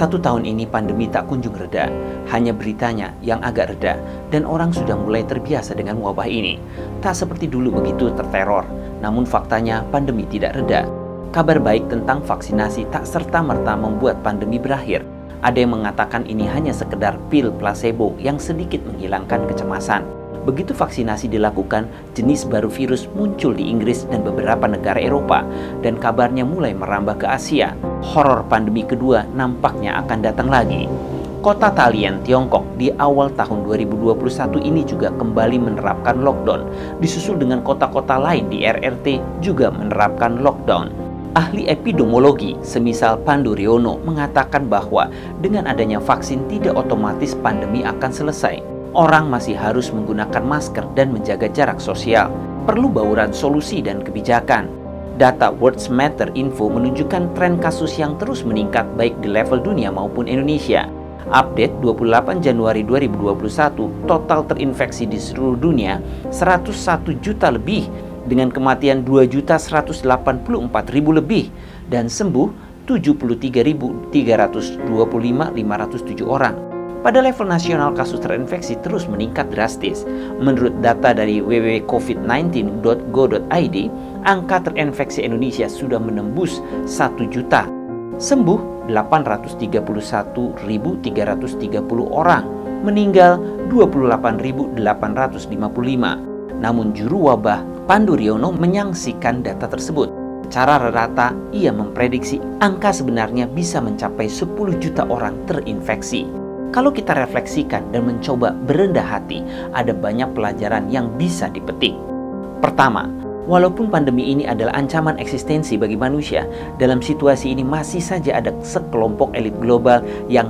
1 tahun ini pandemi tak kunjung reda, hanya beritanya yang agak reda, dan orang sudah mulai terbiasa dengan wabah ini. Tak seperti dulu begitu terteror, namun faktanya pandemi tidak reda. Kabar baik tentang vaksinasi tak serta-merta membuat pandemi berakhir. Ada yang mengatakan ini hanya sekedar pil placebo yang sedikit menghilangkan kecemasan. Begitu vaksinasi dilakukan, jenis baru virus muncul di Inggris dan beberapa negara Eropa, dan kabarnya mulai merambah ke Asia. Horor pandemi kedua nampaknya akan datang lagi. Kota Talian, Tiongkok di awal tahun 2021 ini juga kembali menerapkan lockdown, disusul dengan kota-kota lain di RRT juga menerapkan lockdown. Ahli epidemiologi semisal Pandu Riono mengatakan bahwa dengan adanya vaksin tidak otomatis pandemi akan selesai. Orang masih harus menggunakan masker dan menjaga jarak sosial. Perlu bauran solusi dan kebijakan. Data World Matter Info menunjukkan tren kasus yang terus meningkat baik di level dunia maupun Indonesia. Update 28 Januari 2021, total terinfeksi di seluruh dunia 101 juta lebih dengan kematian 2.184.000 lebih dan sembuh 73.325.507 orang. Pada level nasional, kasus terinfeksi terus meningkat drastis. Menurut data dari www.covid19.go.id, angka terinfeksi Indonesia sudah menembus 1 juta. Sembuh 831.330 orang, meninggal 28.855. Namun juru wabah Pandu Riono menyaksikan data tersebut. Secara rata, ia memprediksi angka sebenarnya bisa mencapai 10 juta orang terinfeksi. Kalau kita refleksikan dan mencoba berendah hati, ada banyak pelajaran yang bisa dipetik. Pertama, walaupun pandemi ini adalah ancaman eksistensi bagi manusia, dalam situasi ini masih saja ada sekelompok elit global yang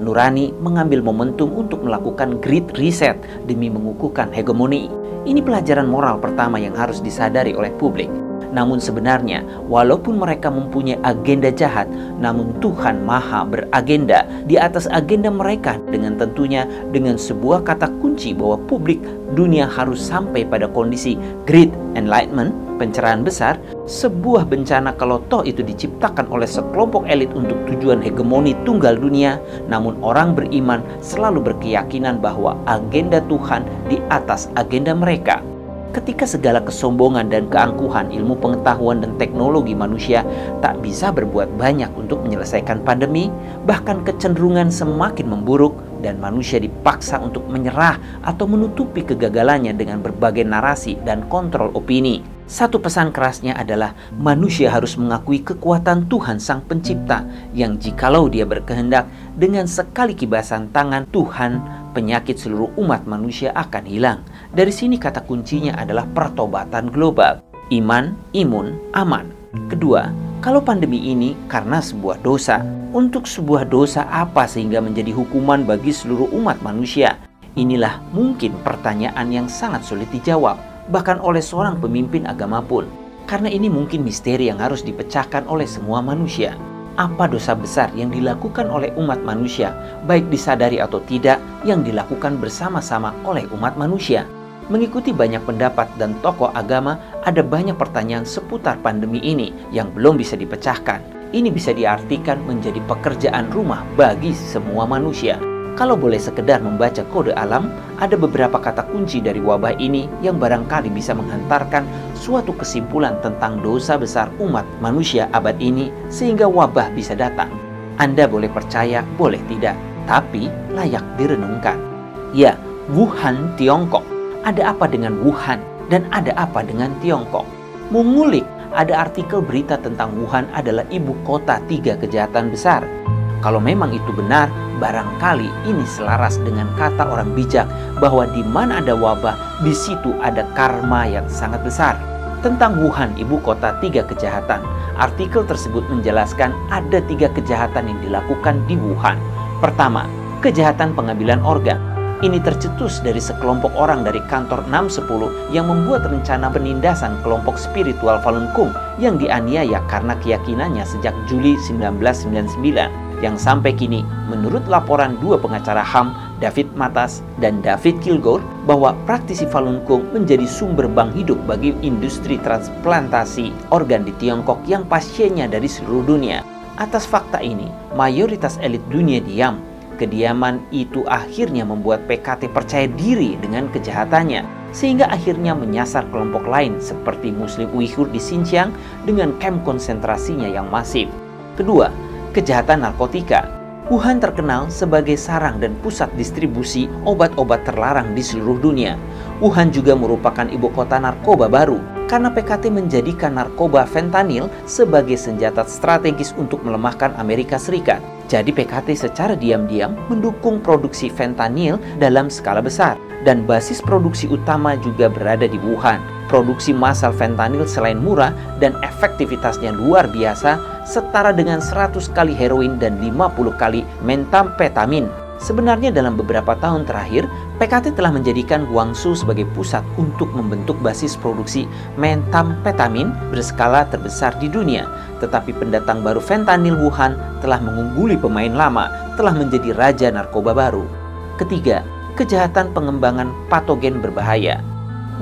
nurani mengambil momentum untuk melakukan great reset demi mengukuhkan hegemoni. Ini pelajaran moral pertama yang harus disadari oleh publik. Namun sebenarnya, walaupun mereka mempunyai agenda jahat, namun Tuhan Maha beragenda di atas agenda mereka, dengan tentunya dengan sebuah kata kunci bahwa publik dunia harus sampai pada kondisi Great Enlightenment, pencerahan besar. Sebuah bencana kalau toh itu diciptakan oleh sekelompok elit untuk tujuan hegemoni tunggal dunia, namun orang beriman selalu berkeyakinan bahwa agenda Tuhan di atas agenda mereka. Ketika segala kesombongan dan keangkuhan ilmu pengetahuan dan teknologi manusia tak bisa berbuat banyak untuk menyelesaikan pandemi, bahkan kecenderungan semakin memburuk dan manusia dipaksa untuk menyerah atau menutupi kegagalannya dengan berbagai narasi dan kontrol opini. Satu pesan kerasnya adalah manusia harus mengakui kekuatan Tuhan Sang Pencipta yang jikalau Dia berkehendak dengan sekali kibasan tangan Tuhan, penyakit seluruh umat manusia akan hilang. Dari sini kata kuncinya adalah pertobatan global. Iman, imun, aman. Kedua, kalau pandemi ini karena sebuah dosa. Untuk sebuah dosa apa sehingga menjadi hukuman bagi seluruh umat manusia? Inilah mungkin pertanyaan yang sangat sulit dijawab, bahkan oleh seorang pemimpin agama pun. Karena ini mungkin misteri yang harus dipecahkan oleh semua manusia. Apa dosa besar yang dilakukan oleh umat manusia, baik disadari atau tidak, yang dilakukan bersama-sama oleh umat manusia? Mengikuti banyak pendapat dan tokoh agama, ada banyak pertanyaan seputar pandemi ini yang belum bisa dipecahkan. Ini bisa diartikan menjadi pekerjaan rumah bagi semua manusia. Kalau boleh sekedar membaca kode alam, ada beberapa kata kunci dari wabah ini yang barangkali bisa menghantarkan suatu kesimpulan tentang dosa besar umat manusia abad ini sehingga wabah bisa datang. Anda boleh percaya, boleh tidak, tapi layak direnungkan. Ya, Wuhan, Tiongkok. Ada apa dengan Wuhan dan ada apa dengan Tiongkok? Mengulik, ada artikel berita tentang Wuhan adalah ibu kota 3 kejahatan besar. Kalau memang itu benar, barangkali ini selaras dengan kata orang bijak bahwa di mana ada wabah, di situ ada karma yang sangat besar. Tentang Wuhan, ibu kota 3 kejahatan, artikel tersebut menjelaskan ada 3 kejahatan yang dilakukan di Wuhan. Pertama, kejahatan pengambilan organ. Ini tercetus dari sekelompok orang dari kantor 610 yang membuat rencana penindasan kelompok spiritual Falun Gong yang dianiaya karena keyakinannya sejak Juli 1999. Yang sampai kini, menurut laporan 2 pengacara HAM, David Matas dan David Kilgore, bahwa praktisi Falun Gong menjadi sumber bank hidup bagi industri transplantasi organ di Tiongkok yang pasiennya dari seluruh dunia. Atas fakta ini, mayoritas elit dunia diam. Kediaman itu akhirnya membuat PKT percaya diri dengan kejahatannya, sehingga akhirnya menyasar kelompok lain seperti Muslim Uighur di Xinjiang dengan kamp konsentrasinya yang masif. Kedua, kejahatan narkotika. Wuhan terkenal sebagai sarang dan pusat distribusi obat-obat terlarang di seluruh dunia. Wuhan juga merupakan ibu kota narkoba baru karena PKT menjadikan narkoba fentanyl sebagai senjata strategis untuk melemahkan Amerika Serikat. Jadi PKT secara diam-diam mendukung produksi fentanyl dalam skala besar, dan basis produksi utama juga berada di Wuhan. Produksi massal fentanyl selain murah dan efektivitasnya luar biasa, setara dengan 100 kali heroin dan 50 kali metamfetamin. Sebenarnya dalam beberapa tahun terakhir, PKT telah menjadikan Guangzhou sebagai pusat untuk membentuk basis produksi metamfetamin berskala terbesar di dunia. Tetapi pendatang baru fentanyl Wuhan telah mengungguli pemain lama, telah menjadi raja narkoba baru. Ketiga, kejahatan pengembangan patogen berbahaya.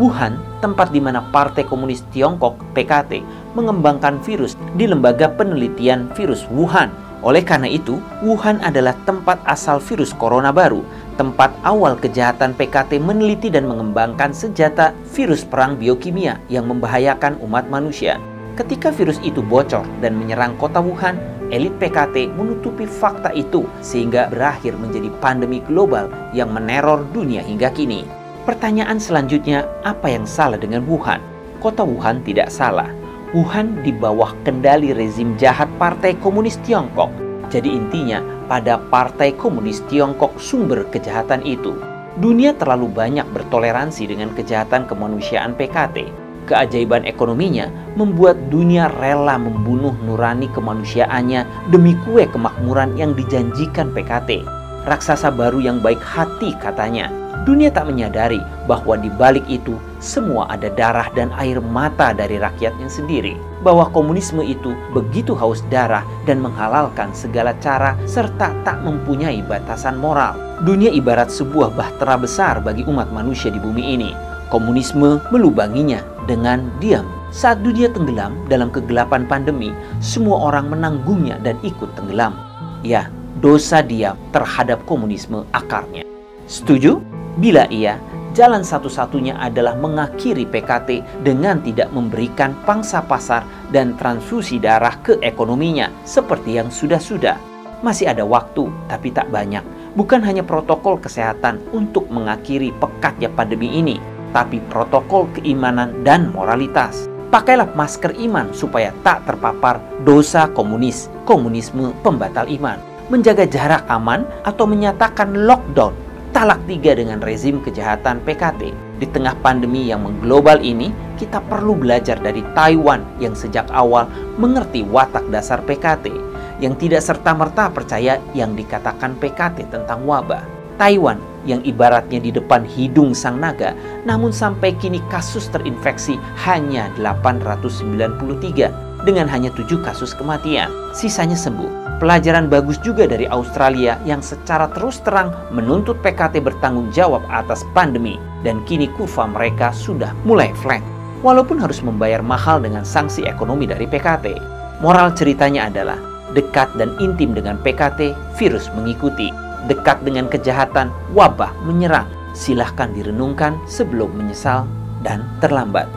Wuhan, tempat di mana Partai Komunis Tiongkok (PKT) mengembangkan virus di Lembaga Penelitian Virus Wuhan. Oleh karena itu, Wuhan adalah tempat asal virus corona baru, tempat awal kejahatan PKT meneliti dan mengembangkan senjata virus perang biokimia yang membahayakan umat manusia. Ketika virus itu bocor dan menyerang kota Wuhan, elit PKT menutupi fakta itu sehingga berakhir menjadi pandemi global yang meneror dunia hingga kini. Pertanyaan selanjutnya, apa yang salah dengan Wuhan? Kota Wuhan tidak salah. Wuhan di bawah kendali rezim jahat Partai Komunis Tiongkok. Jadi intinya, pada Partai Komunis Tiongkok sumber kejahatan itu. Dunia terlalu banyak bertoleransi dengan kejahatan kemanusiaan PKT. Keajaiban ekonominya membuat dunia rela membunuh nurani kemanusiaannya demi kue kemakmuran yang dijanjikan PKT. Raksasa baru yang baik hati katanya. Dunia tak menyadari bahwa di balik itu semua ada darah dan air mata dari rakyatnya sendiri. Bahwa komunisme itu begitu haus darah dan menghalalkan segala cara serta tak mempunyai batasan moral. Dunia ibarat sebuah bahtera besar bagi umat manusia di bumi ini. Komunisme melubanginya dengan diam. Saat dunia tenggelam dalam kegelapan pandemi, semua orang menanggungnya dan ikut tenggelam. Ya, dosa diam terhadap komunisme akarnya. Setuju? Bila iya, jalan satu-satunya adalah mengakhiri PKT dengan tidak memberikan pangsa pasar dan transfusi darah ke ekonominya seperti yang sudah-sudah. Masih ada waktu, tapi tak banyak. Bukan hanya protokol kesehatan untuk mengakhiri pekatnya pandemi ini, tapi protokol keimanan dan moralitas. Pakailah masker iman supaya tak terpapar dosa komunisme pembatal iman. Menjaga jarak aman atau menyatakan lockdown. Talak 3 dengan rezim kejahatan PKT. Di tengah pandemi yang mengglobal ini, kita perlu belajar dari Taiwan yang sejak awal mengerti watak dasar PKT, yang tidak serta-merta percaya yang dikatakan PKT tentang wabah. Taiwan yang ibaratnya di depan hidung sang naga, namun sampai kini kasus terinfeksi hanya 893 dengan hanya 7 kasus kematian. Sisanya sembuh. Pelajaran bagus juga dari Australia yang secara terus terang menuntut PKT bertanggung jawab atas pandemi, dan kini kurva mereka sudah mulai flat. Walaupun harus membayar mahal dengan sanksi ekonomi dari PKT. Moral ceritanya adalah dekat dan intim dengan PKT, virus mengikuti. Dekat dengan kejahatan, wabah menyerang. Silahkan direnungkan sebelum menyesal dan terlambat.